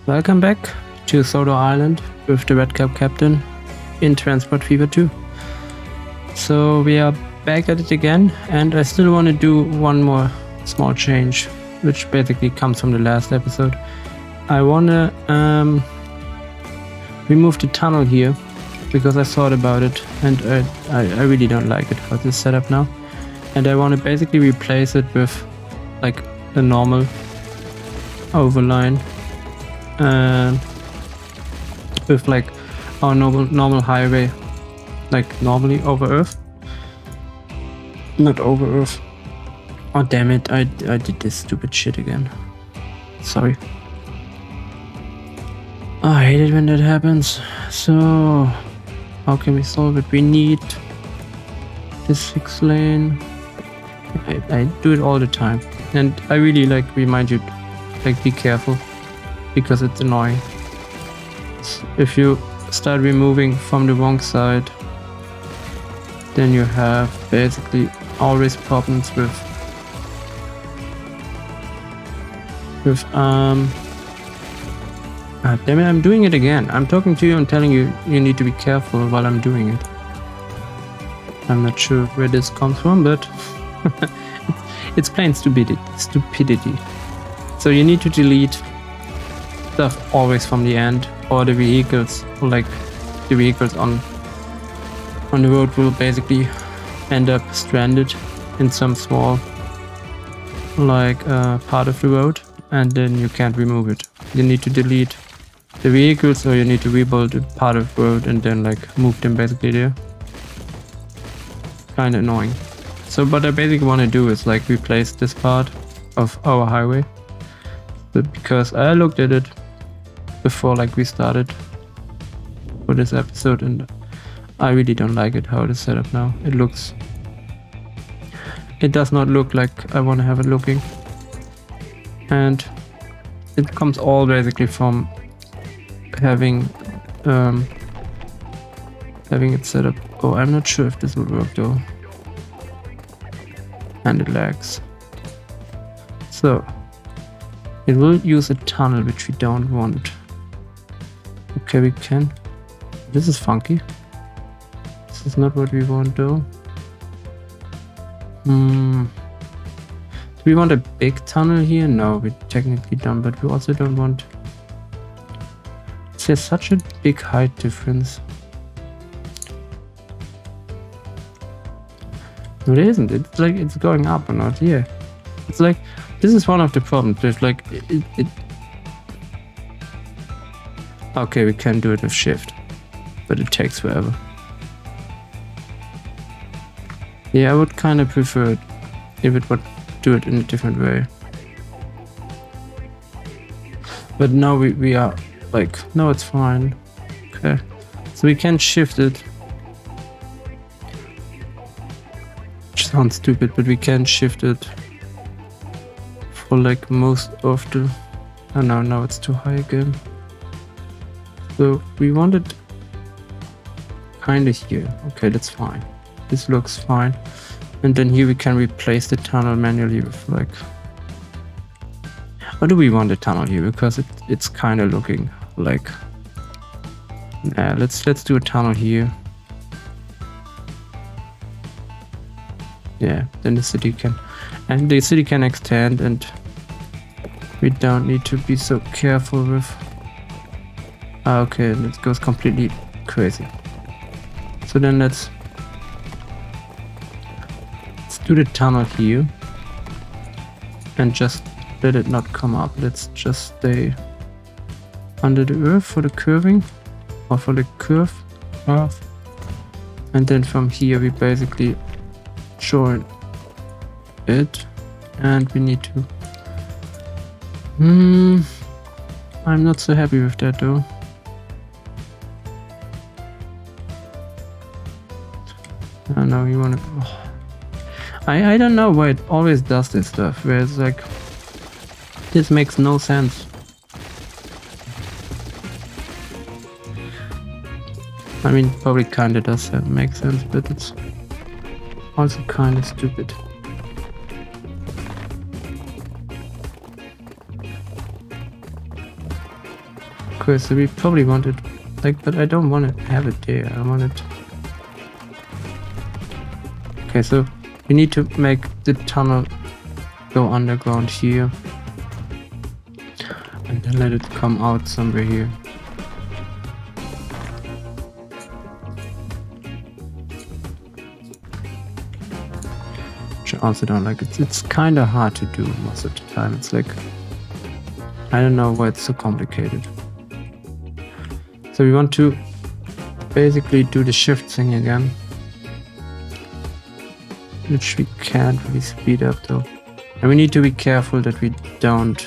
Welcome back to Sodor Island with the Red Cap Captain in Transport Fever 2. So we are back at it again, and I still want to do one more small change, which basically comes from the last episode. I want to remove the tunnel here because I thought about it, and I really don't like it how this set up now. And I want to basically replace it with like a normal overline with like our normal highway, like normally over Earth, not over Earth. Oh damn it, I did this stupid shit again. Sorry. I hate it when that happens. So how can we solve it? We need this 6 lane. I do it all the time, and I really like remind you, like, be careful because it's annoying. If you start removing from the wrong side, then you have basically always problems with damn it, I'm doing it again. I'm talking to you and telling you you need to be careful while I'm doing it. I'm not sure where this comes from, but it's plain stupidity. So you need to delete stuff always from the end, or the vehicles, or like the vehicles on the road will basically end up stranded in some small like part of the road, and then you can't remove it. You need to delete the vehicles, or you need to rebuild a part of the road and then like move them basically there. Kinda annoying. So what I basically want to do is like replace this part of our highway, but because I looked at it before like we started for this episode, and I really don't like it how it is set up now. It does not look like I want to have it looking, and it comes all basically from having it set up. Oh, I'm not sure if this will work though. And it lags. So it will use a tunnel, which we don't want. Okay, we can. This is funky. This is not what we want though. Do we want a big tunnel here? No, we technically don't, but we also don't want. There's such a big height difference. No, it isn't. It's like it's going up or not. Yeah, it's like this is one of the problems. There's like it. Okay, we can do it with shift, but it takes forever. Yeah, I would kind of prefer it if it would do it in a different way. But now we are like, no, it's fine. Okay, so we can shift it. Sounds stupid, but we can shift it for like most of the. Oh no, now it's too high again. So we want it kind of here. Okay, that's fine. This looks fine. And then here we can replace the tunnel manually with like. Or do we want the tunnel here? Because it's kind of looking like. Nah, let's do a tunnel here. Yeah, then the city can extend, and we don't need to be so careful with. Okay, and it goes completely crazy. So then let's do the tunnel here and just let it not come up. Let's just stay under the earth for the curving, or for the curve path, and then from here we basically join it, and we need to. I'm not so happy with that though. I know you want to. I don't know why it always does this stuff, where it's like this makes no sense. I mean, probably kinda does make sense, but it's also kinda stupid. Okay, so we probably want it like, but I don't want to have it there. I want it. Okay, so we need to make the tunnel go underground here. And then let it come out somewhere here. Which I also don't like. It's kind of hard to do most of the time. It's like, I don't know why it's so complicated. So we want to basically do the shift thing again. Which we can't really speed up though. And we need to be careful that we don't.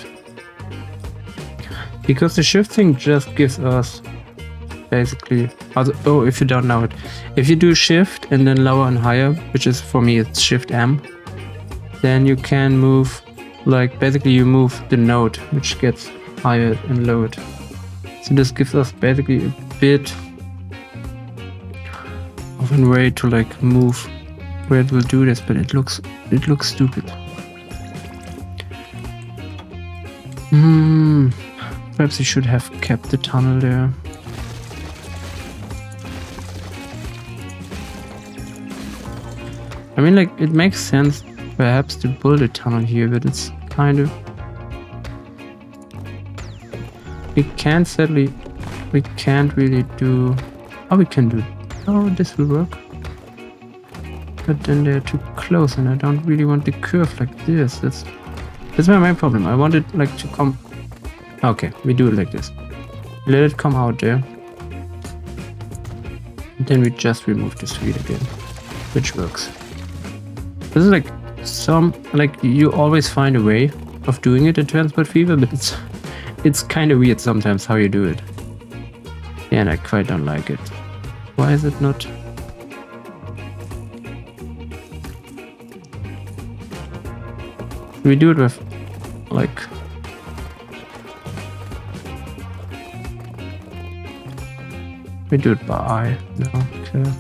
Because the shift thing just gives us basically. Oh, if you don't know it. If you do shift and then lower and higher, which is for me it's shift M, then you can move, like basically you move the node which gets higher and lowered. So this gives us basically a bit of a way to like move where it will do this, but it looks stupid. Perhaps we should have kept the tunnel there. I mean, like, it makes sense perhaps to build a tunnel here, but it's kind of... We can't really do... Oh, we can do... Oh, this will work. But then they're too close and I don't really want the curve like this. That's my main problem. I want it like to come... Okay, we do it like this. Let it come out there. And then we just remove the street again. Which works. This is like you always find a way of doing it in Transport Fever, but it's kind of weird sometimes how you do it. Yeah, and I quite don't like it. Why is it not... We do it with, like... We do it by eye. No, okay.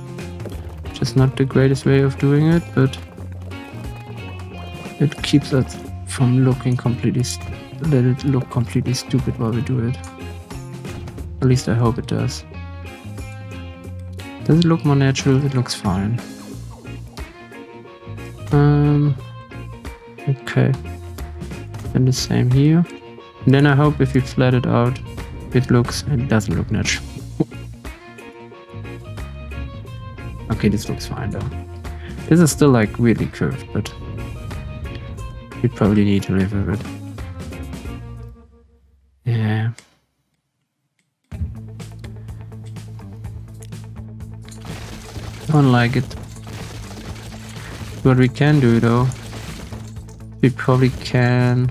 Just not the greatest way of doing it, but... It keeps us from looking completely... Let it look completely stupid while we do it. At least I hope it does. Does it look more natural? It looks fine. Okay. And the same here. And then I hope if you flat it out, it doesn't look natural. Okay, this looks fine though. This is still like really curved, but we probably need to live with it. Yeah. Don't like it. What we can do though, we probably can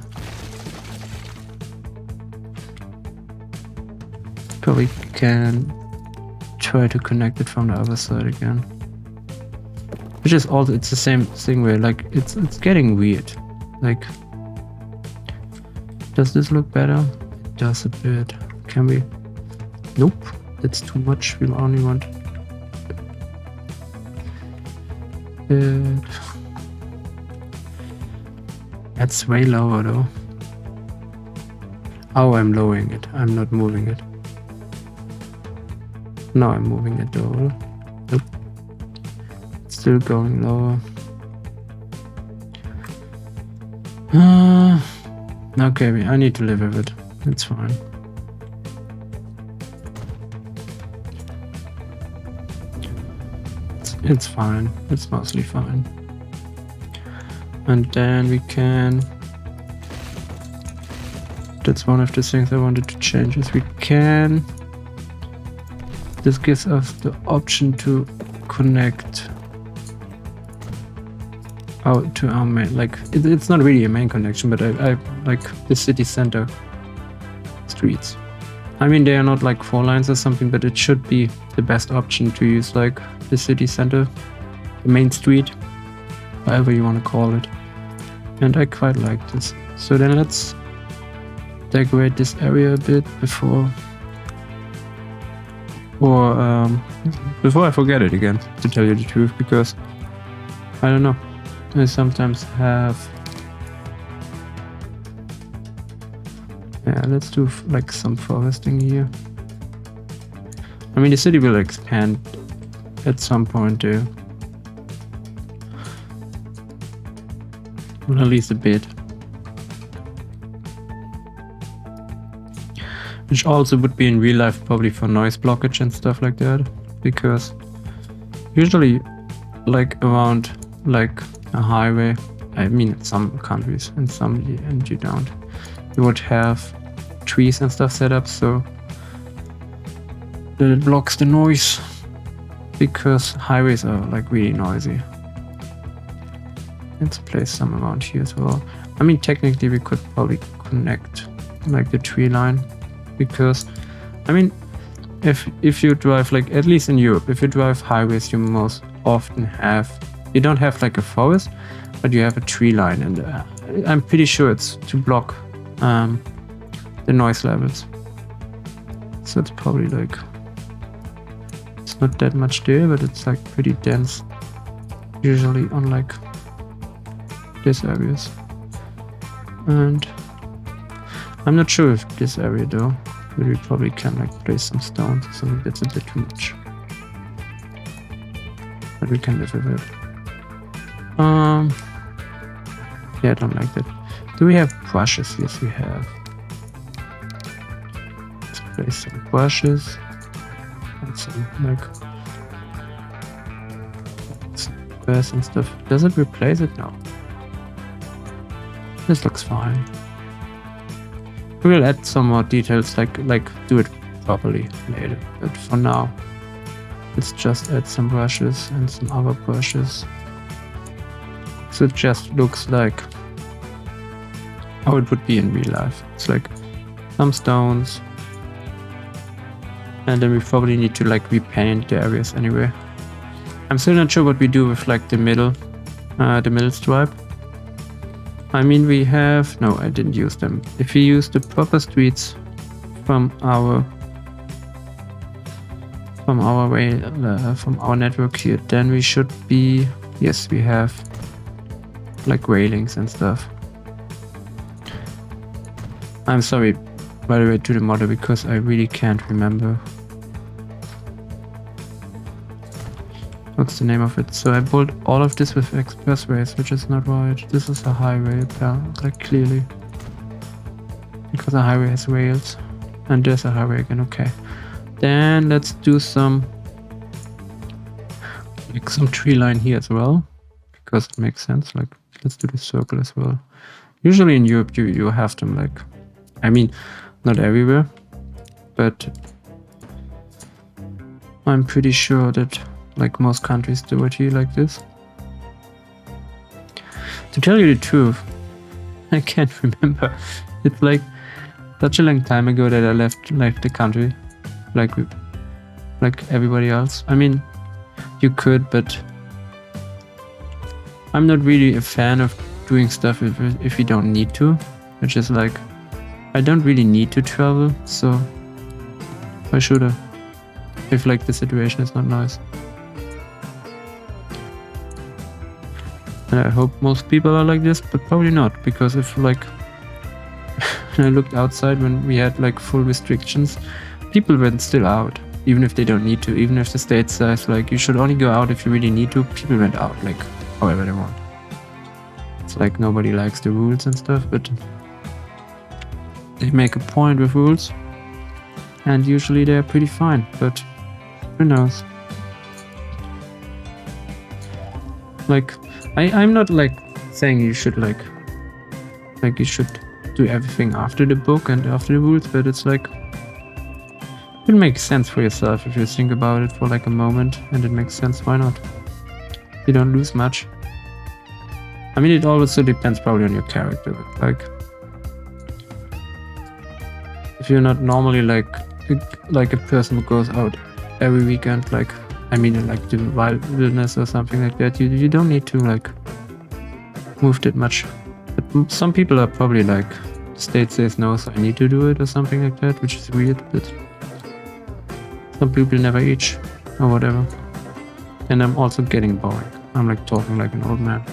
try to connect it from the other side again. Which is also, it's the same thing where like it's getting weird. Like, does this look better? It does a bit. Can we? Nope, that's too much. We only want it. That's way lower though. Oh, I'm lowering it. I'm not moving it. No, I'm moving it though. Nope. It's still going lower. Okay, I need to live with it. It's fine. It's fine. It's mostly fine. And then we can... That's one of the things I wanted to change is we can... This gives us the option to connect out to our main, like it's not really a main connection, but I like the city center streets. I mean, they are not like 4 lines or something, but it should be the best option to use like the city center, the main street, however you want to call it. And I quite like this. So then let's decorate this area a bit before I forget it again, to tell you the truth, because I don't know. I sometimes have Yeah, let's do like some foresting here. I mean, the city will expand at some point too. Well, at least a bit. Which also would be in real life probably for noise blockage and stuff like that. Because usually like around like a highway, I mean in some countries, in some and you don't, you would have trees and stuff set up so that it blocks the noise, because highways are like really noisy. Let's place some around here as well. I mean, technically we could probably connect like the tree line, because I mean, if you drive, like at least in Europe, if you drive highways, you most often you don't have like a forest, but you have a tree line, and I'm pretty sure it's to block the noise levels. So it's probably like, it's not that much there, but it's like pretty dense usually on like these areas. And I'm not sure if this area though, but we probably can like place some stones or something. That's a bit too much, but we can live with it. Yeah, I don't like that. Do we have brushes? Yes, we have. Let's place some brushes and some like some grass and stuff. Does it replace it? No. This looks fine. We will add some more details, like do it properly later. But for now, let's just add some brushes and some other brushes. So it just looks like how it would be in real life. It's like some stones, and then we probably need to like repaint the areas anyway. I'm still not sure what we do with like the middle stripe. I mean, we have, no, I didn't use them. If we use the proper streets from our network here, then we should be, yes, we have like railings and stuff. I'm sorry, by the way, to the model, because I really can't remember what's the name of it. So I built all of this with expressways, which is not right. This is a highway, like clearly, because a highway has rails, and there's a highway again. Okay, then let's do some tree line here as well, because it makes sense. Like, let's do the circle as well. Usually in Europe you have them like, I mean, not everywhere, but I'm pretty sure that like most countries do it here like this. To tell you the truth, I can't remember. It's like such a long time ago that I left the country, like everybody else. I mean, you could, but I'm not really a fan of doing stuff if you don't need to. Which is like, I don't really need to travel, so why should I? If like the situation is not nice. And I hope most people are like this, but probably not, because if like when I looked outside when we had like full restrictions, people went still out, even if they don't need to. Even if the state says like you should only go out if you really need to, people went out like however they want. It's like nobody likes the rules and stuff, but they make a point with rules, and usually they're pretty fine, but who knows. Like, I'm not like saying you should like you should do everything after the book and after the rules, but it's like, it makes sense for yourself if you think about it for like a moment, and it makes sense. Why not? You don't lose much. I mean, it also depends probably on your character. Like, if you're not normally like a person who goes out every weekend, like, I mean, like the wilderness or something like that, you don't need to like move that much. But some people are probably like, the state says no, so I need to do it or something like that, which is weird, but some people never age or whatever. And I'm also getting boring. I'm like talking like an old man.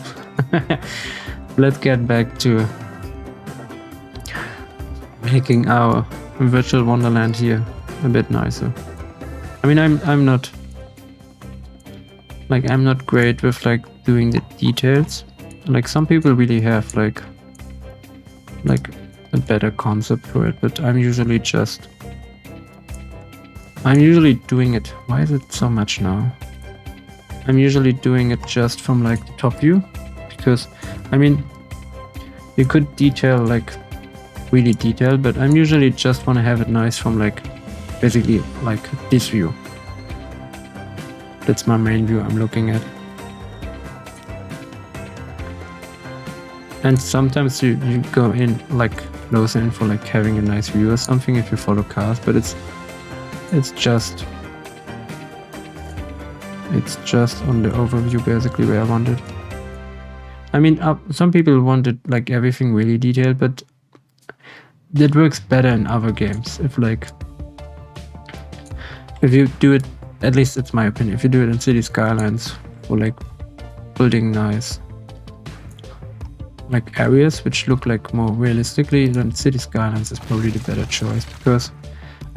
making our virtual wonderland here a bit nicer. I mean, I'm not great with like doing the details. Like some people really have like a better concept for it, but I'm usually doing it. Why is it so much now? I'm usually doing it just from like the top view, because I mean, you could detail like really detailed, but I'm usually just want to have it nice from like basically like this view. That's my main view I'm looking at. And sometimes you go in like close in for like having a nice view or something if you follow cars, but it's just on the overview basically where I want it. I mean, some people wanted like everything really detailed, but that works better in other games. If you do it, at least it's my opinion, if you do it in City Skylines or like building nice like areas which look like more realistically, then City Skylines is probably the better choice. Because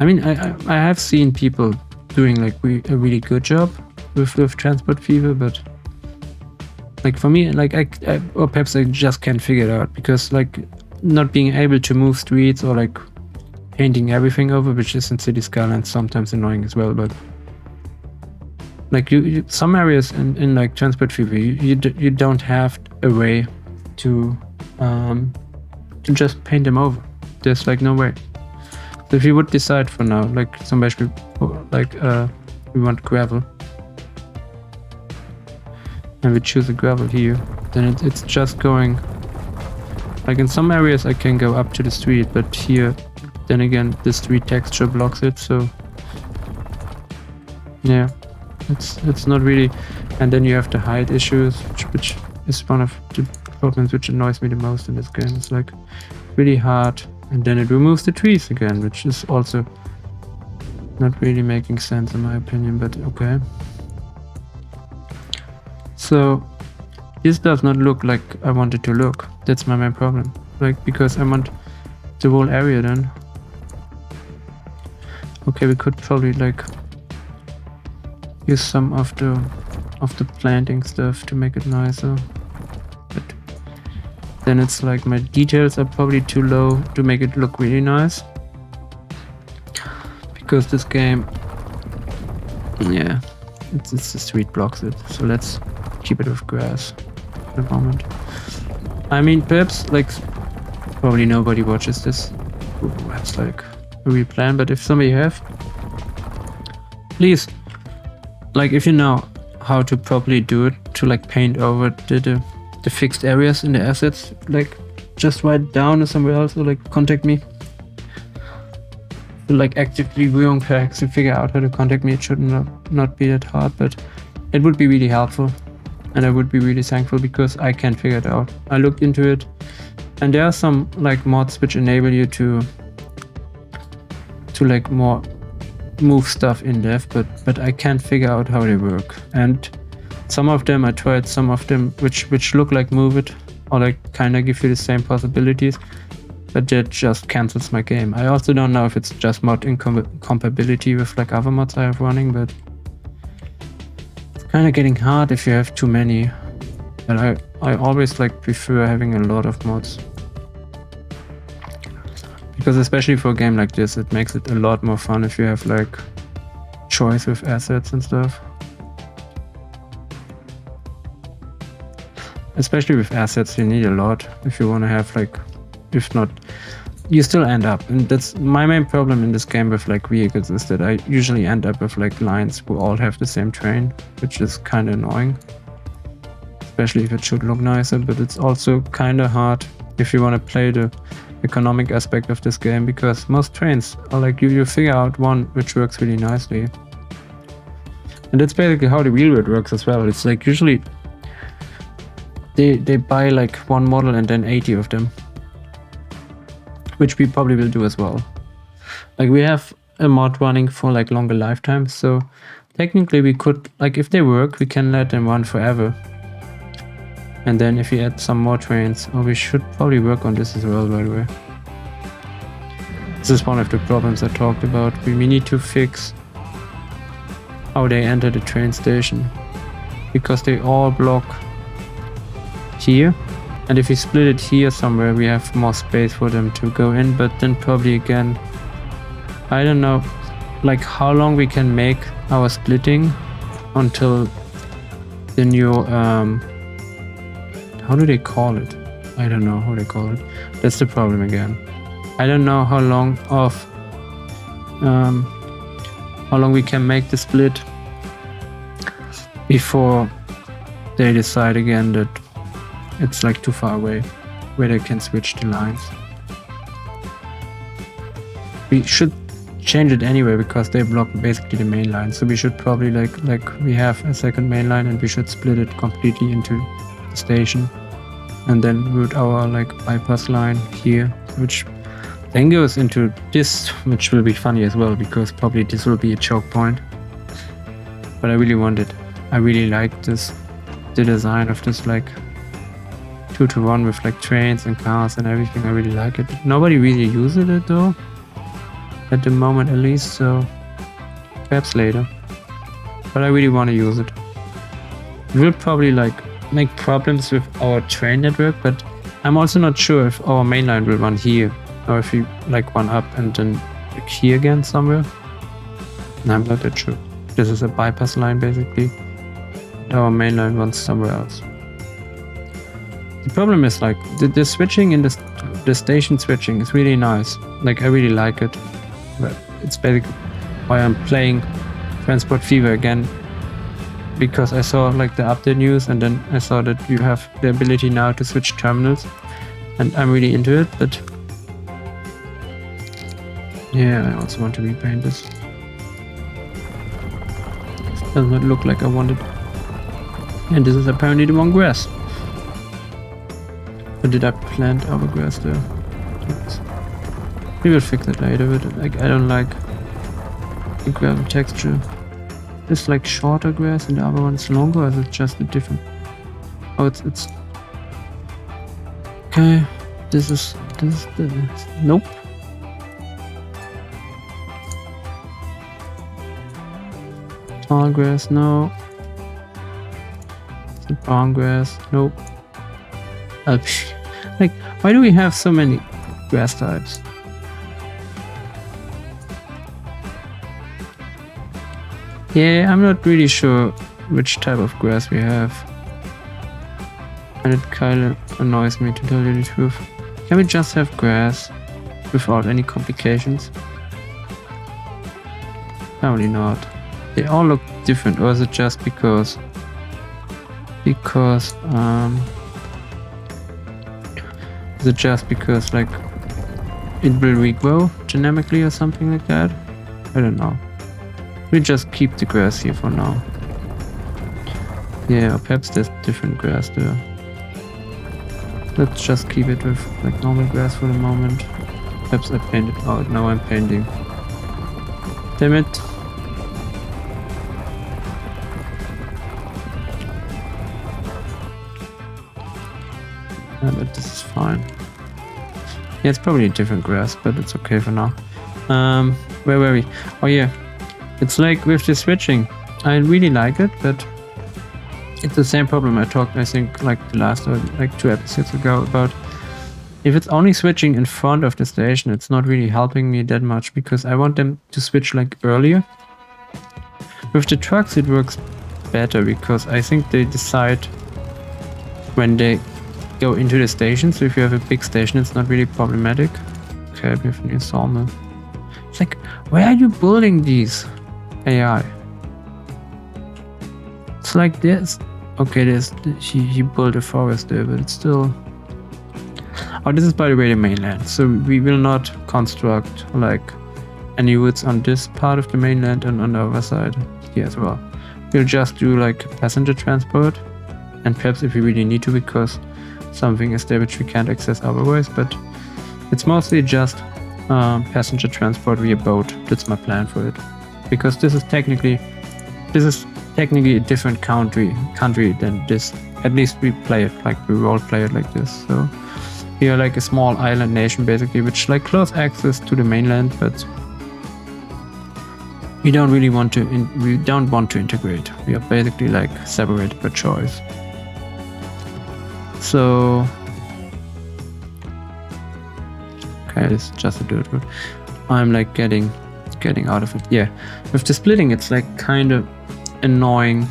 I mean, I have seen people doing like a really good job with Transport Fever, but like for me, like I or perhaps I just can't figure it out, because like not being able to move streets or like painting everything over, which is in City Skylines sometimes annoying as well. But like you some areas in like Transport Fever, you don't have a way to just paint them over. There's like no way. So if you would decide for now, like somebody like we want gravel, and we choose a gravel here, then it's just going like in some areas I can go up to the street, but here then again the street texture blocks it, so yeah, it's not really. And then you have the height issues, which is one of the problems which annoys me the most in this game. It's like really hard, and then it removes the trees again, which is also not really making sense in my opinion, but okay. So this does not look like I want it to look. That's my main problem. Like, because I want the whole area then. Okay, we could probably like use some of the planting stuff to make it nicer. But then it's like my details are probably too low to make it look really nice. Because this game, yeah, it's the street blocks it. So let's keep it with grass for the moment. I mean, perhaps like probably nobody watches this. That's like a real plan. But if somebody have, please, like if you know how to properly do it, to like paint over the fixed areas in the assets, like just write it down or somewhere else, or like contact me. Like actively viewing packs to figure out how to contact me. It should not be that hard, but it would be really helpful, and I would be really thankful, because I can't figure it out. I looked into it, and there are some like mods which enable you to like more move stuff in depth, but I can't figure out how they work. And some of them I tried, some of them which look like move it or like kind of give you the same possibilities, but that just cancels my game. I also don't know if it's just mod incompatibility with like other mods I have running, but it's kind of getting hard if you have too many. And I always like prefer having a lot of mods, because especially for a game like this, it makes it a lot more fun if you have like choice with assets and stuff. Especially with assets, you need a lot if you want to have like, if not, you still end up. And that's my main problem in this game with like vehicles, is that I usually end up with like lines who all have the same train, which is kind of annoying. Especially if it should look nicer, but it's also kind of hard if you want to play the economic aspect of this game, because most trains are like you figure out one which works really nicely. And that's basically how the wheelroad works as well. It's like usually they buy like one model and then 80 of them, which we probably will do as well. Like we have a mod running for like longer lifetimes, so technically we could, like if they work, we can let them run forever. And then if you add some more trains, or we should probably work on this as well, by the way. This is one of the problems I talked about. We need to fix how they enter the train station, because they all block here, and if we split it here somewhere we have more space for them to go in. But then probably again, I don't know like how long we can make our splitting until the new how do they call it? I don't know how they call it. That's the problem again. I don't know how long we can make the split before they decide again that it's like too far away where they can switch the lines. We should change it anyway because they block basically the main line, so we should probably like we have a second main line and we should split it completely into the station and then route our like bypass line here, which then goes into this, which will be funny as well because probably this will be a choke point. But I really want it. I really like this, the design of this like 2-to-1 with like trains and cars and everything. I really like it. Nobody really uses it though, at the moment at least, so perhaps later. But I really want to use it. It will probably like make problems with our train network, but I'm also not sure if our main line will run here or if we like one up and then like here again somewhere. No, I'm not that sure. This is a bypass line basically. Our main line runs somewhere else. The problem is like the switching in the station switching is really nice. Like I really like it. But it's basically why I'm playing Transport Fever again, because I saw like the update news and then I saw that you have the ability now to switch terminals and I'm really into it. But yeah, I also want to repaint this. It does not look like I want it. And this is apparently the wrong grass. Or did I plant our grass there? Oops. We will fix it later, but like I don't like the gravel texture. It's like shorter grass and the other one is longer, or is it just a different? Oh, it's okay. This is nope. Tall grass, no. The brown grass, nope. Like, why do we have so many grass types? Yeah, I'm not really sure which type of grass we have. And it kinda annoys me, to tell you the truth. Can we just have grass without any complications? Probably not. They all look different, or is it just because is it just because like it will regrow dynamically or something like that? I don't know. We just keep the grass here for now. Yeah, or perhaps there's different grass there. Let's just keep it with like normal grass for the moment. Perhaps I painted out. Now I'm painting. Damn it. Yeah, but this is fine. Yeah, it's probably a different grass, but it's okay for now. Where were we? Oh yeah. It's like with the switching. I really like it, but it's the same problem I talked, I think, like the last or like 2 episodes ago about if it's only switching in front of the station, it's not really helping me that much because I want them to switch like earlier. With the trucks it works better because I think they decide when they go into the station, so if you have a big station it's not really problematic. Okay, we have a new sawmill. It's like, where are you building these AI? It's like this. Okay, there's he built a forest there, but it's still. Oh, this is by the way the mainland. So we will not construct like any woods on this part of the mainland and on the other side here as well. We'll just do like passenger transport, and perhaps if we really need to, because something is there which we can't access otherwise. But it's mostly just passenger transport via boat. That's my plan for it, because this is technically a different country than this. At least we play it like we role play it like this. So We are like a small island nation basically, which like close access to the mainland, but we don't really want to. We don't want to integrate. We are basically like separated by choice. So, okay, this is just a dirt road. I'm like getting out of it. Yeah, with the splitting, it's like kind of annoying.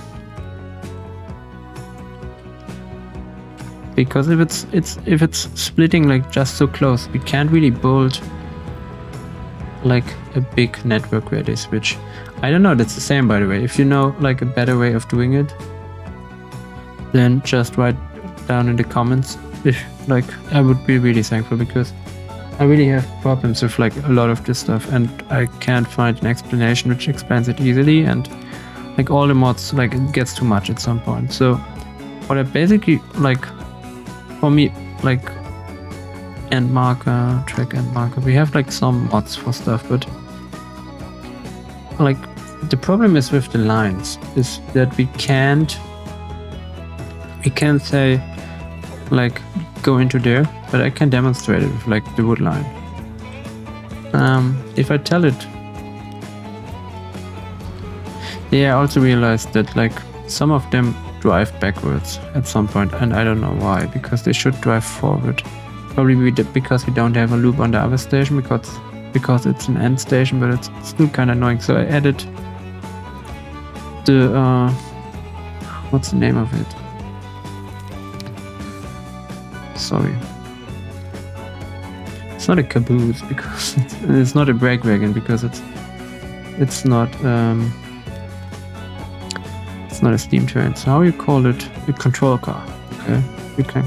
Because if it's splitting like just so close, we can't really build like a big network radius, which I don't know, that's the same by the way. If you know like a better way of doing it, then just write down in the comments. If like, I would be really thankful, because I really have problems with like a lot of this stuff and I can't find an explanation which explains it easily, and like all the mods, like it gets too much at some point. So what I basically like, for me, like end marker, track end marker, we have like some mods for stuff, but like the problem is with the lines is that we can't say like go into there, but I can demonstrate it with like the wood line. If I tell it, yeah, I also realized that like some of them drive backwards at some point, and I don't know why, because they should drive forward. Probably because we don't have a loop on the other station, because it's an end station, but it's still kind of annoying. So I added the what's the name of it? Sorry, it's not a caboose, because it's not a brake wagon, because it's not it's not a steam train. So how you call it? A control car. Okay, you can,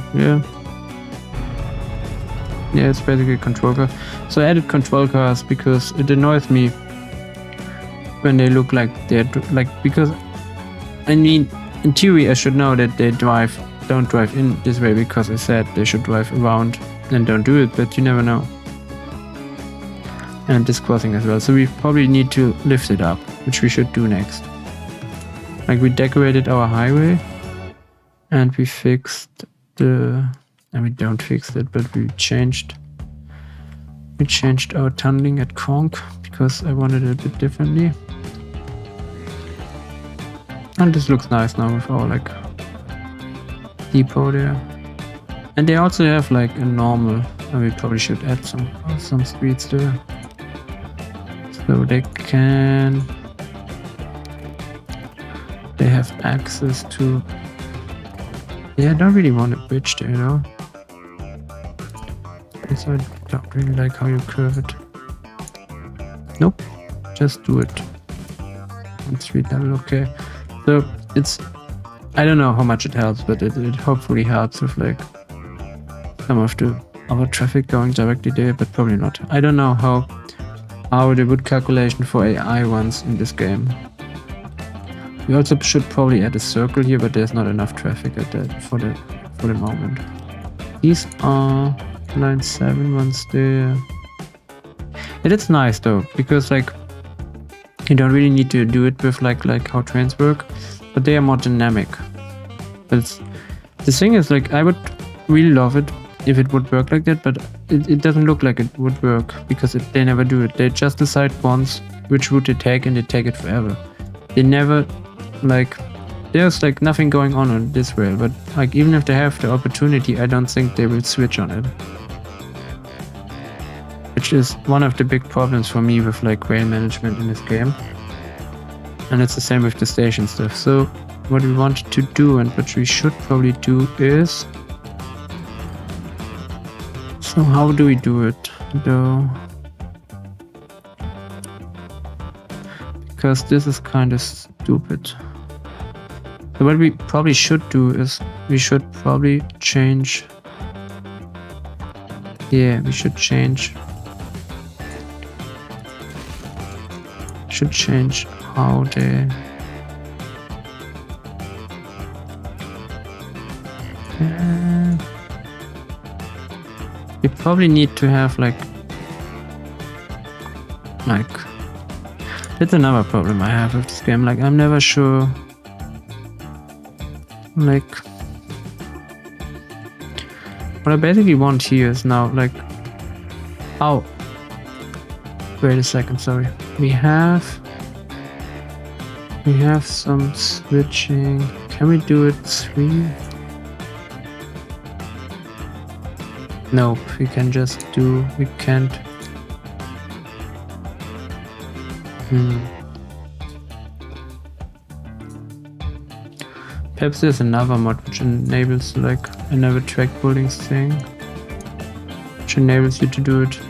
yeah, it's basically a control car. So I added control cars because it annoys me when they look like they're like, because I mean, in theory I should know that they don't drive in this way, because I said they should drive around and don't do it, but you never know. And this crossing as well, so we probably need to lift it up, which we should do next. Like we decorated our highway and we fixed the, and we don't fix it, but we changed our tunneling at Kronk because I wanted it a bit differently. And this looks nice now with our like depot there. And they also have like a normal, and we probably should add some streets there, so they have access to. Yeah, I don't really want a bridge there, you know. So I don't really like how you curve it. Nope, just do it on street level. Okay, so it's, I don't know how much it helps, but it hopefully helps with like some of the other traffic going directly there, but probably not. I don't know how the wood calculation for AI runs in this game. We also should probably add a circle here, but there's not enough traffic at that for the moment. These are line 7 ones there. It is nice though, because like you don't really need to do it with like how trains work, but they are more dynamic. But the thing is, like, I would really love it if it would work like that, but it doesn't look like it would work, because they never do it. They just decide once which route they take, and they take it forever. They never, like, there's like nothing going on this rail, but like even if they have the opportunity, I don't think they will switch on it. Which is one of the big problems for me with like rail management in this game. And it's the same with the station stuff. So what we want to do, and what we should probably do, is, so how do we do it though? Because this is kind of stupid. So what we probably should do is we should probably change. Yeah, we should change. Should change how they. We probably need to have like. That's another problem I have with this game. Like, I'm never sure. Like, What I basically want here is now like, oh, wait a second, sorry. We have some switching. Can we do it 3? Nope, we can just do, we can't. Perhaps there's another mod which enables like another track building thing, which enables you to do it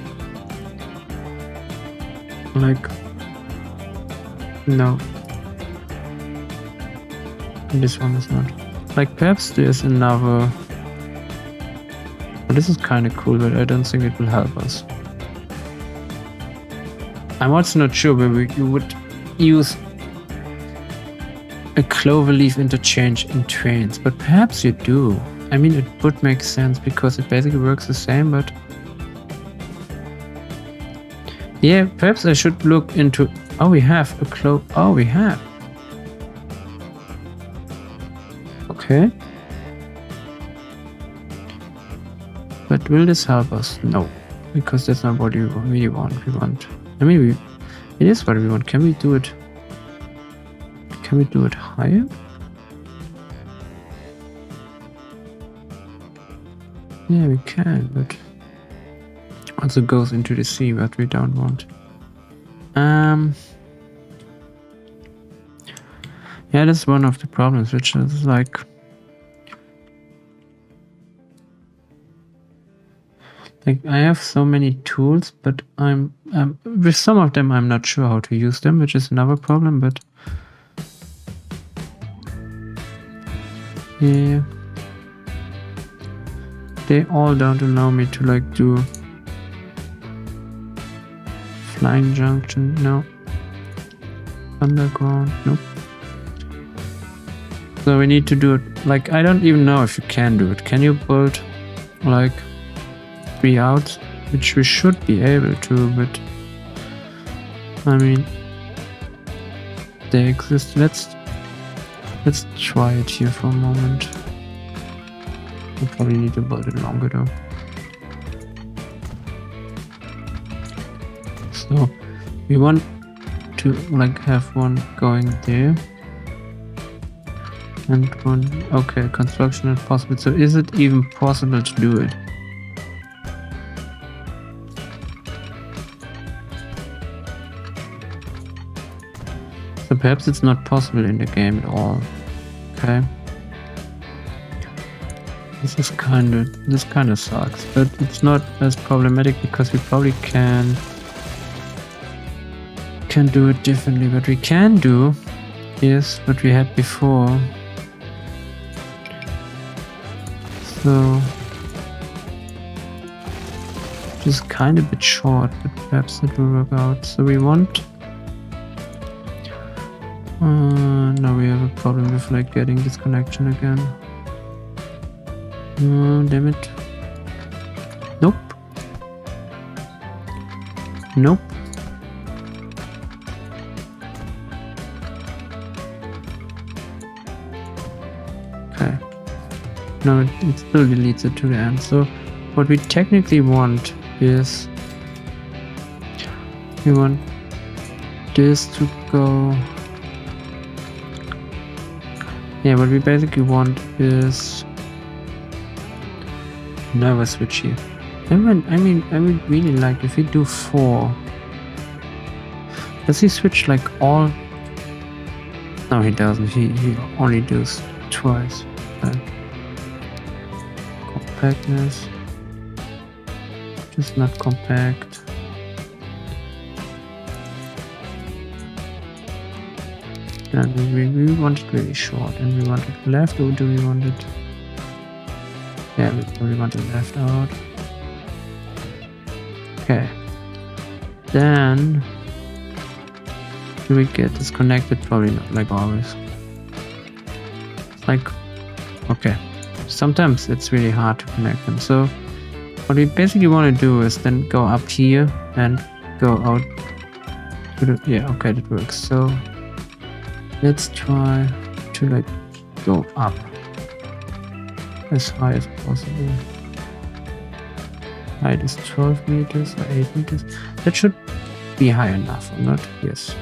like, no, this one is not. Like perhaps there's another, but this is kind of cool, but I don't think it will help us. I'm also not sure whether you would use a cloverleaf interchange in trains, but perhaps you do. I mean, it would make sense because it basically works the same, but yeah, perhaps I should look into. Oh, we have a oh, we have. Okay. But will this help us? No, because that's not what we really want. We want. I mean, it is what we want. Can we do it? Can we do it higher? Yeah, we can, but also goes into the sea, what we don't want. Yeah, that's one of the problems, which is like, I have so many tools, but I'm with some of them I'm not sure how to use them, which is another problem. But yeah, they all don't allow me to like do flying junction. No. Underground. Nope. So we need to do it. Like, I don't even know if you can do it. Can you build like 3 outs? Which we should be able to, but I mean, they exist. Let's try it here for a moment. We probably need to build it longer though. So we want to like have one going there and one. Okay, construction is possible. So is it even possible to do it? So perhaps it's not possible in the game at all. Okay. This kind of sucks, but it's not as problematic because we probably can do it differently. What we can do is what we had before. So just kind of a bit short, but perhaps it will work out. So we want. Now we have a problem with like getting this connection again. Damn it. Nope. Nope. Okay. No, it still deletes it to the end. So what we technically want is we want this to go. Yeah, what we basically want is another switch here. I would really like if we do 4. Does he switch like all? No, he doesn't. He only does twice. Compactness. Just not compact. And we want it really short, and we want it left, or do we want it? Yeah, we want it left out. Okay. Then do we get disconnected? Probably not, like always. Like, okay. Sometimes it's really hard to connect them. So what we basically want to do is then go up here and go out to the, yeah, okay, that works. So let's try to like go up as high as possible. height is 12 meters or 8 meters. That should be high enough, or not? Yes.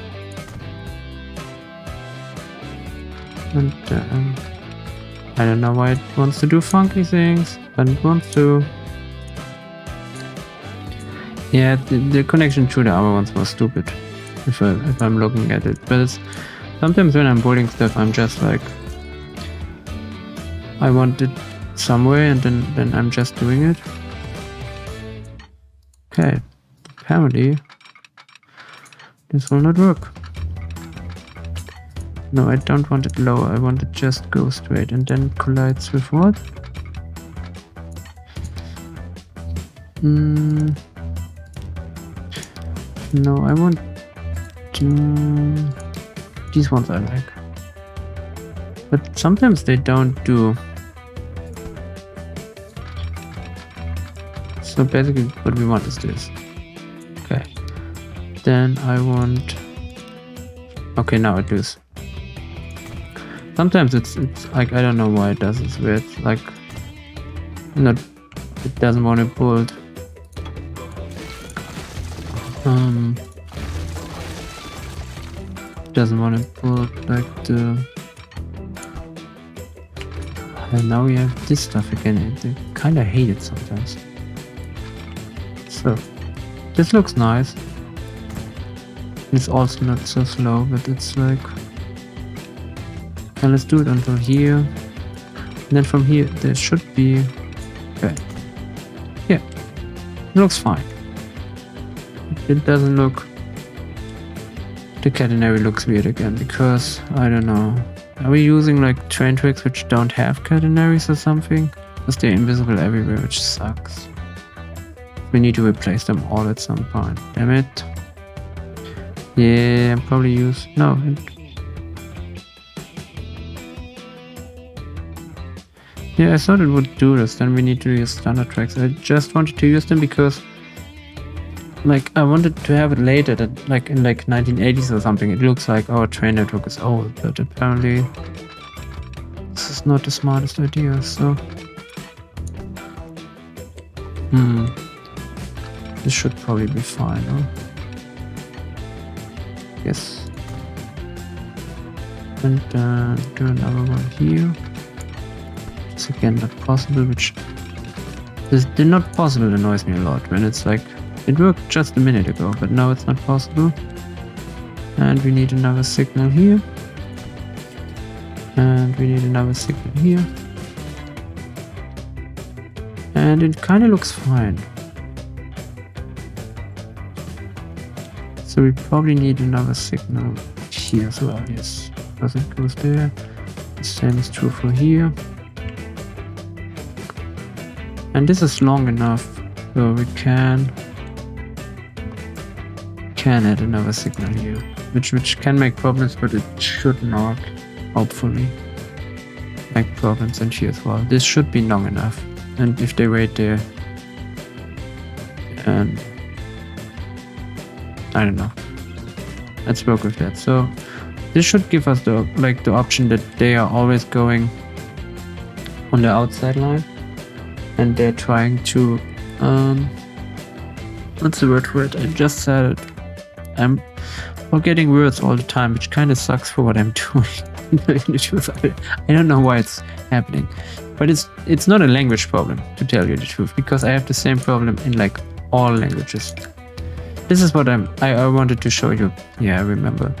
And I don't know why it wants to do funky things, but it wants to. Yeah, the connection to the other ones was stupid. If I'm looking at it, but it's sometimes when I'm building stuff, I'm just like, I want it somewhere, and then I'm just doing it. Okay, apparently this will not work. No, I don't want it lower. I want it just go straight and then collides with what? No, I want these ones I like. But sometimes they don't do. So basically what we want is this. Okay. Then I want. Okay, now it does. Sometimes it's like, I don't know why it does this, where it's like not, it doesn't want to build. Doesn't want to build like the. And now we have this stuff again. I kind of hate it sometimes. So this looks nice. It's also not so slow, but it's like. And let's do it until here. And then from here, there should be. Okay. Yeah. It looks fine. It doesn't look. The catenary looks weird again because I don't know. Are we using like train tracks which don't have catenaries or something? Because they're invisible everywhere, which sucks. We need to replace them all at some point. Damn it. Yeah, probably use. No. Yeah, I thought it would do this. Then we need to use standard tracks. I just wanted to use them because, like, I wanted to have it later, that like in like 1980s or something. It looks like our train network is old, but apparently this is not the smartest idea. So, this should probably be fine. Huh? Yes, and do another one here. It's again not possible, which the not possible annoys me a lot when it's like it worked just a minute ago, but now it's not possible. And we need another signal here, and we need another signal here, and it kind of looks fine. So we probably need another signal here as well. Yes, because it goes there. The same is true for here. And this is long enough, so we can add another signal here, which can make problems, but it should not, hopefully, make problems in here as well. This should be long enough, and if they wait there, and I don't know, let's work with that. So this should give us the option that they are always going on the outside line. And they're trying to, what's the word for it? I just said it. I'm forgetting words all the time, which kind of sucks for what I'm doing. In the truth, I don't know why it's happening. But it's not a language problem, to tell you the truth, because I have the same problem in like all languages. This is what I wanted to show you. Yeah, I remember.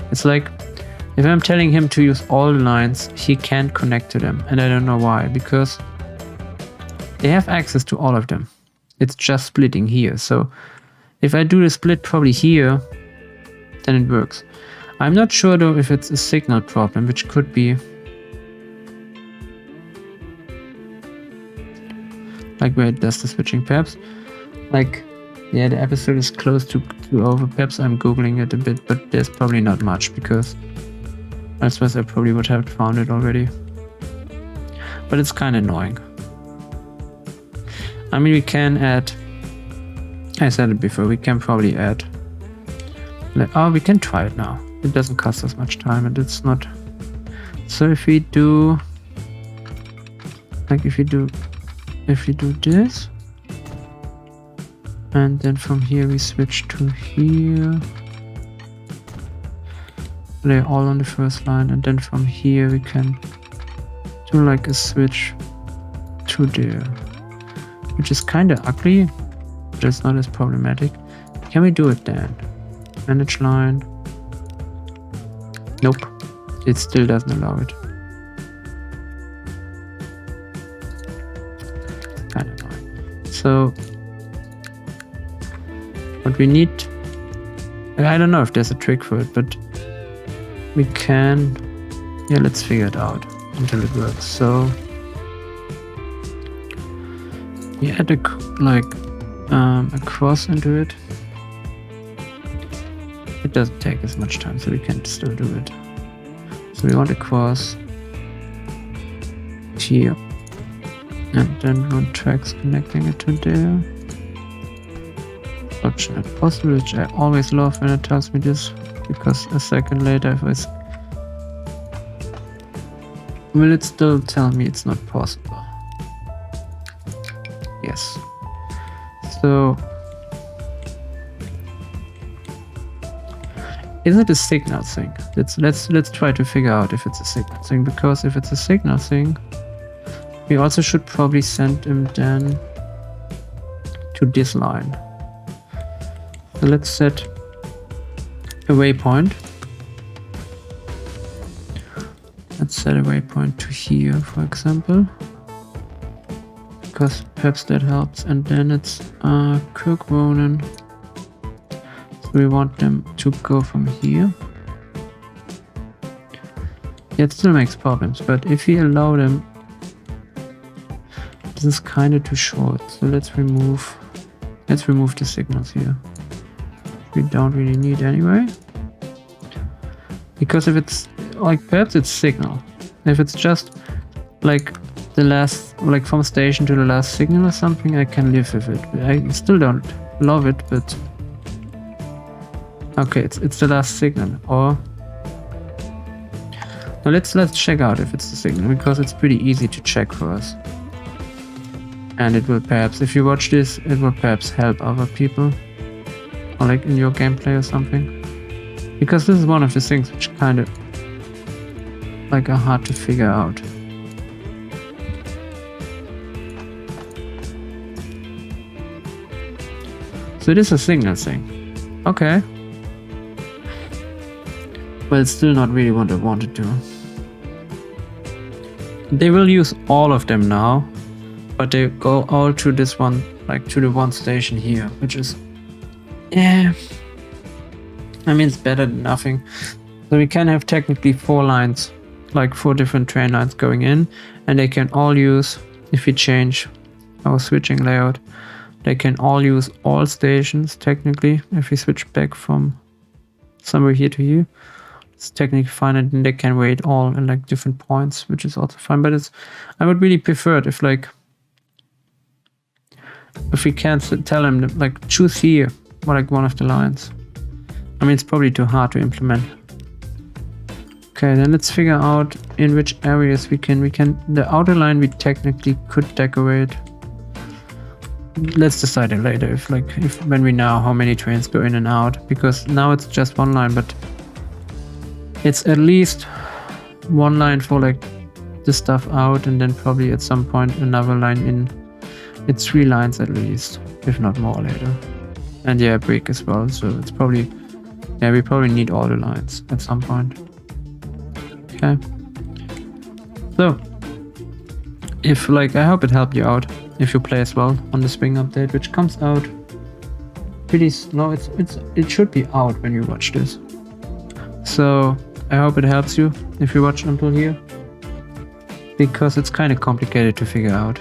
It's like, if I'm telling him to use all lines, he can't connect to them. And I don't know why, because they have access to all of them. It's just splitting here. So if I do the split probably here, then it works. I'm not sure though if it's a signal problem, which could be like where it does the switching. Perhaps like, yeah, the episode is close to over. Perhaps I'm googling it a bit, but there's probably not much because I suppose I probably would have found it already. But it's kind of annoying. I mean, we can add, I said it before, we can probably add, oh, we can try it now. It doesn't cost us much time and it's not, so if we do, like if we do this, And then from here we switch to here. They're all on the first line, and then from here we can do like a switch to there, which is kind of ugly, but it's not as problematic. Can we do it then? Manage line. Nope, it still doesn't allow it. Kind of annoying. So what we need, I don't know if there's a trick for it, but we can, yeah, let's figure it out until it works. So we add a cross into it. It doesn't take as much time, so we can still do it. So we want a cross here, and then we want tracks connecting it to there. Such not possible, which I always love when it tells me this, because a second later if I will it still tell me it's not possible? Yes. So is it a signal thing? Let's try to figure out if it's a signal thing, because if it's a signal thing, we also should probably send him then to this line. So let's set a waypoint. Let's set a waypoint to here, for example, because perhaps that helps. And then it's Kirkwonen. So we want them to go from here. Yeah, it still makes problems, but if we allow them, this is kind of too short. So let's remove the signals here. We don't really need anyway, because if it's like, perhaps it's signal, if it's just like the last, like from station to the last signal or something, I can live with it. I still don't love it, but okay, it's the last signal. Or now let's check out if it's the signal, because it's pretty easy to check for us, and it will perhaps, if you watch this, it will perhaps help other people, or like in your gameplay or something, because this is one of the things which kind of like are hard to figure out. So it is a signal thing. Okay. But it's still not really what I wanted to. They will use all of them now, but they go all to this one, like to the one station here, which is, yeah, I mean, it's better than nothing. So we can have technically 4 lines, like 4 different train lines going in, and they can all use, if we change our switching layout, they can all use all stations technically. If we switch back from somewhere here to here, it's technically fine, and then they can wait all in like different points, which is also fine. But it's, I would really prefer it if like, if we can tell them that, like, choose here, or like one of the lines. I mean, it's probably too hard to implement. Okay, then let's figure out in which areas we can, the outer line we technically could decorate. Let's decide it later, when we know how many trains go in and out, because now it's just one line, but it's at least one line for like the stuff out, and then probably at some point another line in. It's 3 lines at least, if not more later. And yeah, brick as well, so it's probably, yeah, we probably need all the lines at some point. Okay. So, if like, I hope it helped you out if you play as well on the spring update, which comes out pretty slow. It should be out when you watch this. So I hope it helps you if you watch until here, because it's kind of complicated to figure out.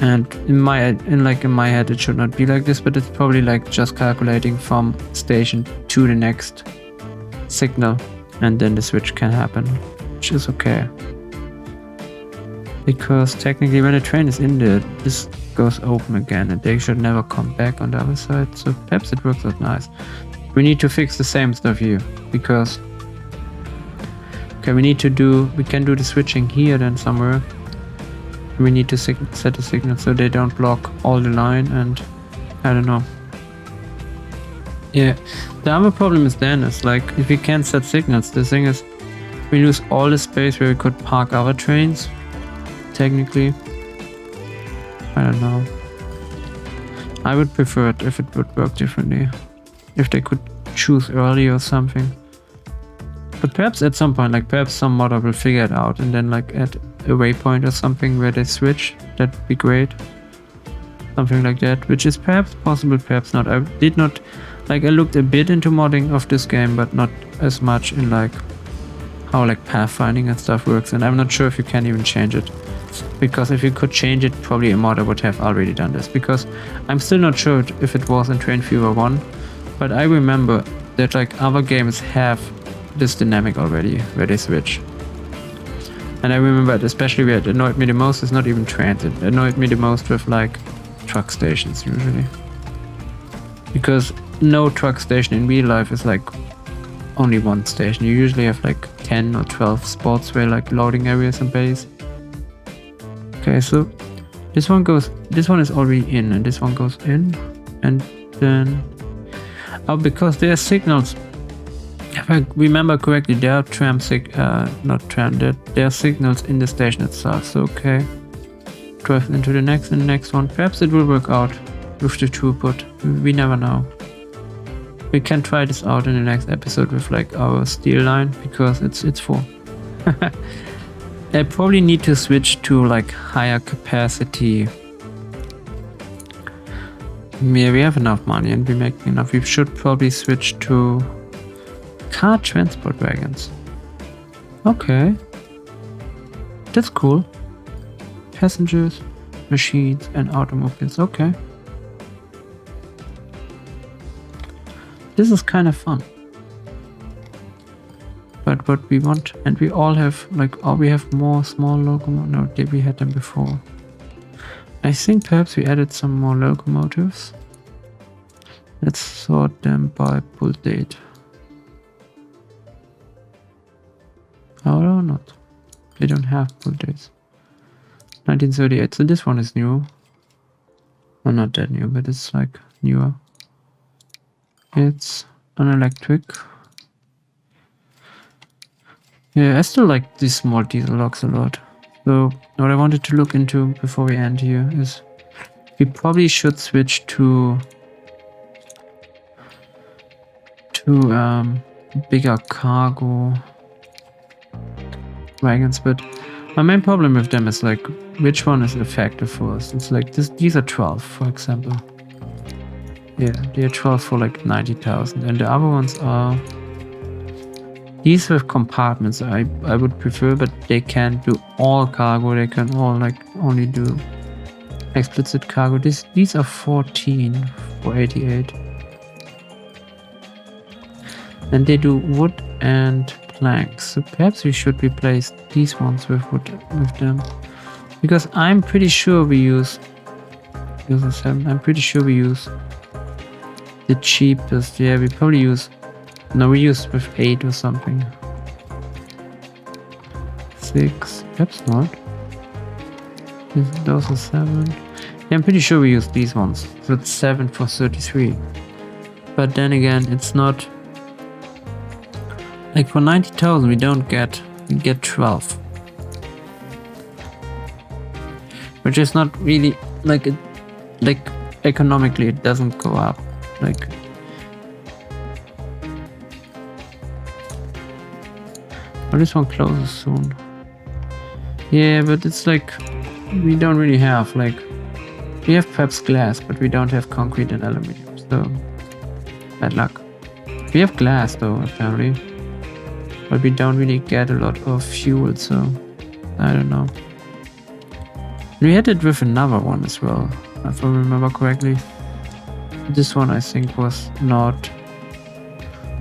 And in my head it should not be like this, but it's probably like just calculating from station to the next signal, and then the switch can happen, which is okay. Because technically when a train is in there, this goes open again and they should never come back on the other side, so perhaps it works out nice. We need to fix the same stuff here, because okay, we can do the switching here then somewhere. We need to set a signal so they don't block all the line, and I don't know. Yeah, the other problem is then is like if we can't set signals, the thing is we lose all the space where we could park other trains. Technically, I don't know. I would prefer it if it would work differently. If they could choose early or something. But perhaps at some point, like perhaps some modder will figure it out and then like add a waypoint or something where they switch. That'd be great. Something like that, which is perhaps possible, perhaps not. I did not, like I looked a bit into modding of this game, but not as much in like how like pathfinding and stuff works. And I'm not sure if you can even change it. Because if you could change it, probably a modder would have already done this. Because I'm still not sure if it was in Train Fever 1, but I remember that like other games have this dynamic already where they switch. And I remember it, especially where it annoyed me the most is not even trains. It annoyed me the most with like truck stations usually. Because no truck station in real life is like only one station. You usually have like 10 or 12 spots where like loading areas and bays. Okay, so this one is already in and this one goes in and then because there are signals. If I remember correctly, there are there are signals in the station itself. So okay, drive into the next one. Perhaps it will work out with the throughput. We never know. We can try this out in the next episode with like our steel line because it's full. I probably need to switch to like higher capacity. Yeah, we have enough money and we're making enough. We should probably switch to car transport wagons. Okay. That's cool. Passengers, machines and automobiles. Okay. This is kind of fun. But what we want, and we all have like, oh, we have more small locomotives. No, we had them before. I think perhaps we added some more locomotives. Let's sort them by pull date. Or not. They don't have pull dates. 1938. So this one is new. Well, not that new, but it's like newer. It's an electric. Yeah, I still like these small diesel logs a lot. So what I wanted to look into before we end here is we probably should switch to bigger cargo wagons, but my main problem with them is like which one is effective for us. It's like these are 12, for example. Yeah, they are 12 for like 90,000, and the other ones are these with compartments. I would prefer, but they can't do all cargo. They can all like only do explicit cargo. These are 14 for 88, and they do wood and planks. So perhaps we should replace these ones with wood with them, because I'm pretty sure we use a 7. I'm pretty sure we use the cheapest. Yeah, we probably use. No, we use with 8 or something. 6, perhaps not. Those are 7. Yeah, I'm pretty sure we use these ones. So it's 7 for 33. But then again, it's not like for 90,000 we get 12. Which is not really like economically it doesn't go up. Like oh, this one closes soon. Yeah, but it's like we don't really have like we have perhaps glass, but we don't have concrete and aluminum. So bad luck. We have glass though apparently, but we don't really get a lot of fuel. So I don't know. We had it with another one as well, if I remember correctly. This one I think was not.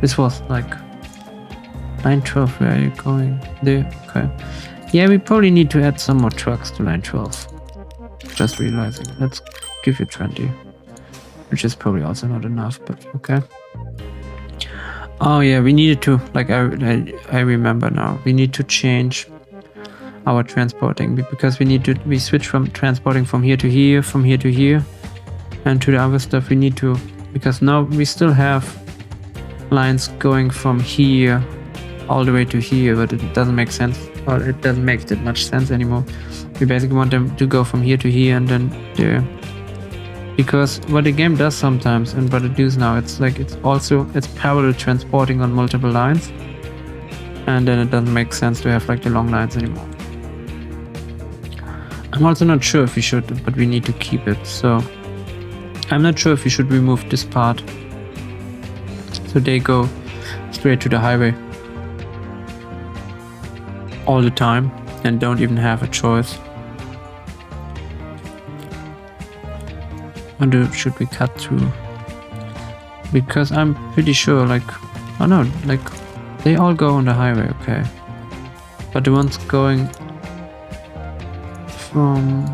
This was like 912, where are you going? There, okay. Yeah, we probably need to add some more trucks to line 12. Just realizing. Let's give you 20. Which is probably also not enough, but okay. Oh yeah, we needed to, like I remember now, we need to change our transporting because we switch from transporting from here to here, from here to here. And to the other stuff we need to, because now we still have lines going from here all the way to here, but it doesn't make sense, or it doesn't make that much sense anymore. We basically want them to go from here to here and then there. Because what the game does sometimes, and what it does now, it's like it's parallel transporting on multiple lines, and then it doesn't make sense to have like the long lines anymore. I'm also not sure if we should, but we need to keep it. So I'm not sure if we should remove this part so they go straight to the highway all the time and don't even have a choice. Or should we cut through? Because I'm pretty sure, like, oh no, like they all go on the highway, okay. But the ones going from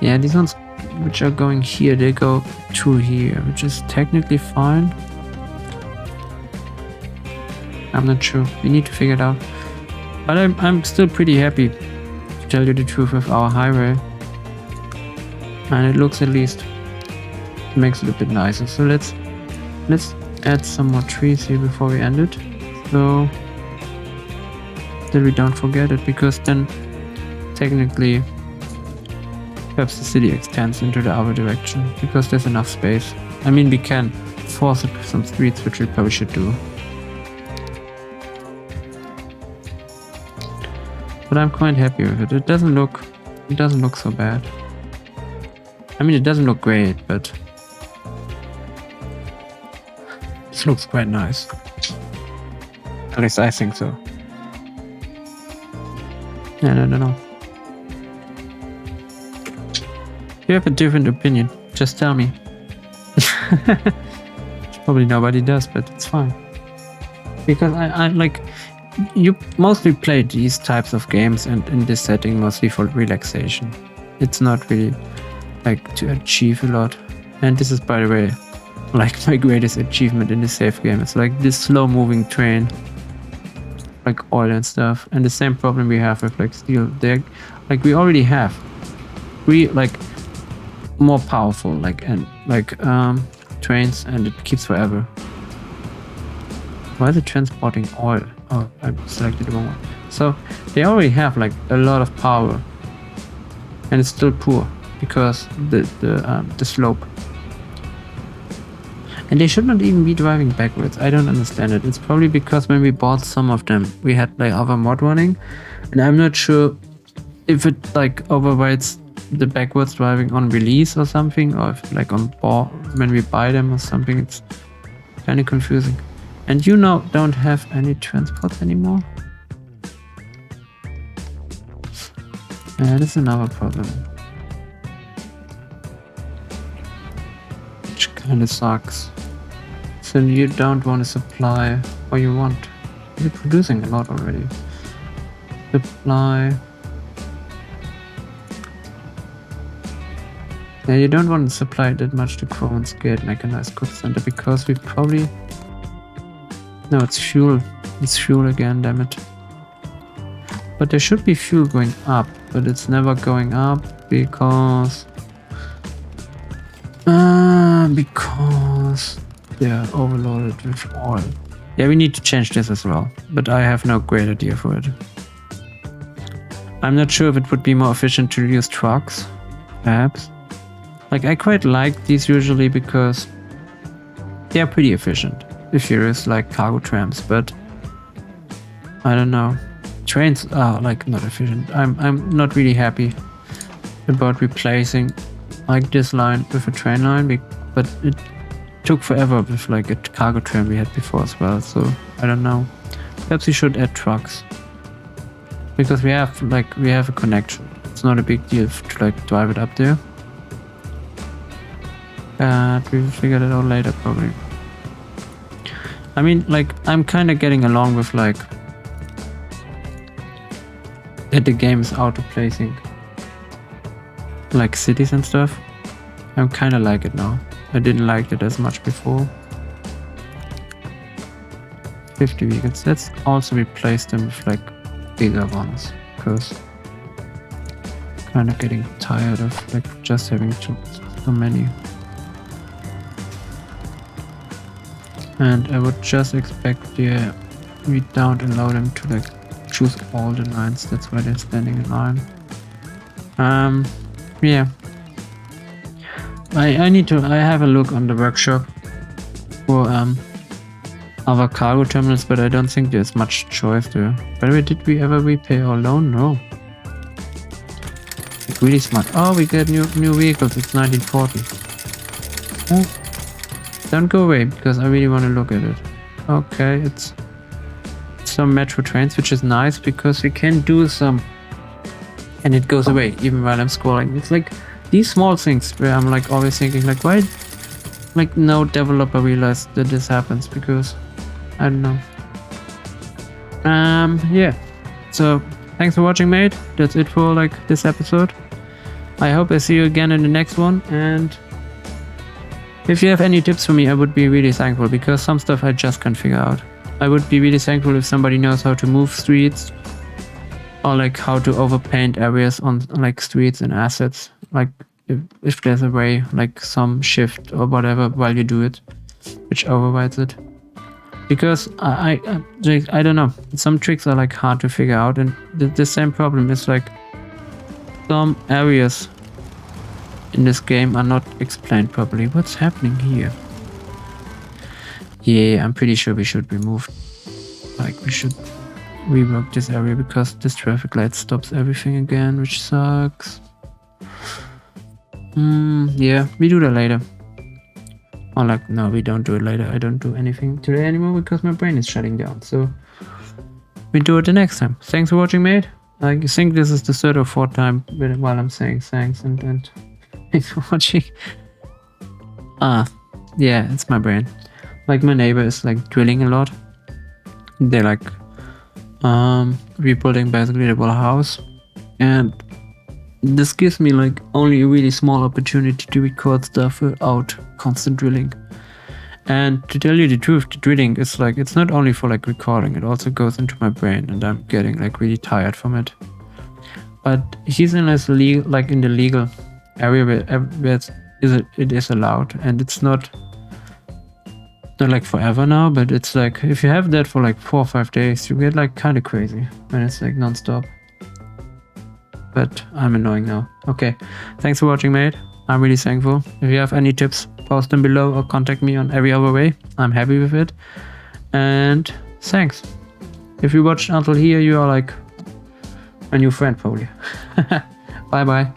yeah, these ones which are going here, they go through here, which is technically fine. I'm not sure. We need to figure it out. But I'm still pretty happy, to tell you the truth, with our highway. And it looks, at least makes it a bit nicer. So let's add some more trees here before we end it, so that we don't forget it, because then technically perhaps the city extends into the other direction, because there's enough space. I mean, we can force it with some streets, which we probably should do. But I'm quite happy with it. It doesn't look so bad. I mean, it doesn't look great, but this looks quite nice. At least I think so. Yeah, no. If you have a different opinion, just tell me. Probably nobody does, but it's fine. Because I like, you mostly play these types of games and in this setting mostly for relaxation. It's not really like to achieve a lot. And this is, by the way, like my greatest achievement in the safe game. It's like this slow moving train, like oil and stuff. And the same problem we have with like steel. They're like, we already have like more powerful trains, and it keeps forever. Why is it transporting oil? Oh, I selected the wrong one. So they already have like a lot of power, and it's still poor because the slope. And they should not even be driving backwards. I don't understand it. It's probably because when we bought some of them, we had like other mod running, and I'm not sure if it like overrides the backwards driving on release or something, or if like on board when we buy them or something. It's kind of confusing. And you now don't have any transports anymore. Yeah, that's another problem, which kind of sucks. So you don't want to supply, or you want? You're producing a lot already. Supply. Yeah, you don't want to supply that much to Crowan's Gate Mechanized Goods Center, because we probably... No, it's fuel. It's fuel again, damn it. But there should be fuel going up, but it's never going up because they're overloaded with oil. Yeah, we need to change this as well, but I have no great idea for it. I'm not sure if it would be more efficient to use trucks, perhaps. Like, I quite like these usually because they're pretty efficient if you're just like cargo trams, but I don't know. Trains are like not efficient. I'm not really happy about replacing like this line with a train line, but it took forever with like a cargo tram we had before as well, so I don't know. Perhaps we should add trucks, because we have a connection. It's not a big deal to like drive it up there. We will figure it out later probably. I mean, like, I'm kind of getting along with like that the game is auto-placing like cities and stuff. I'm kind of like it now. I didn't like it as much before. 50 vehicles. Let's also replace them with like bigger ones, because kind of getting tired of like just having so many. And I would just expect we don't allow them to like choose all the lines. That's why they're standing in line. Yeah. I have a look on the workshop for other cargo terminals, but I don't think there's much choice there. By the way, did we ever repay our loan? No. Like really smart. Oh, we get new vehicles. It's 1940. Oh, don't go away because I really want to look at it. Okay, it's some metro trains, which is nice because we can do some, and it goes away even while I'm scrolling. It's like these small things where I'm like always thinking like, why like no developer realized that this happens, because I don't know. Yeah, so thanks for watching, mate. That's it for like this episode. I hope I see you again in the next one, and if you have any tips for me, I would be really thankful, because some stuff I just can't figure out. I would be really thankful if somebody knows how to move streets, or like how to overpaint areas on like streets and assets. Like if there's a way, like some shift or whatever while you do it, which overrides it. Because I don't know, some tricks are like hard to figure out, and the same problem is like some areas in this game are not explained properly. What's happening here? Yeah, I'm pretty sure we should remove, like we should rework this area, because this traffic light stops everything again, which sucks. Yeah, we do that later. Or like, no, we don't do it later. I don't do anything today anymore because my brain is shutting down. So we do it the next time. Thanks for watching, mate. I think this is the third or fourth time while I'm saying thanks and thanks for watching. Yeah, it's my brain. Like my neighbor is like drilling a lot. They're like rebuilding basically the whole house, and this gives me like only a really small opportunity to record stuff without constant drilling. And to tell you the truth, the drilling is like, it's not only for like recording, it also goes into my brain, and I'm getting like really tired from it. But he's in this like in the legal area where it is allowed, and it's not like forever now, but it's like if you have that for like 4 or 5 days, you get like kind of crazy when it's like non-stop. But I'm annoying now. Okay, thanks for watching, mate. I'm really thankful. If you have any tips, post them below or contact me on every other way. I'm happy with it. And thanks. If you watched until here, you are like a new friend probably. Bye bye.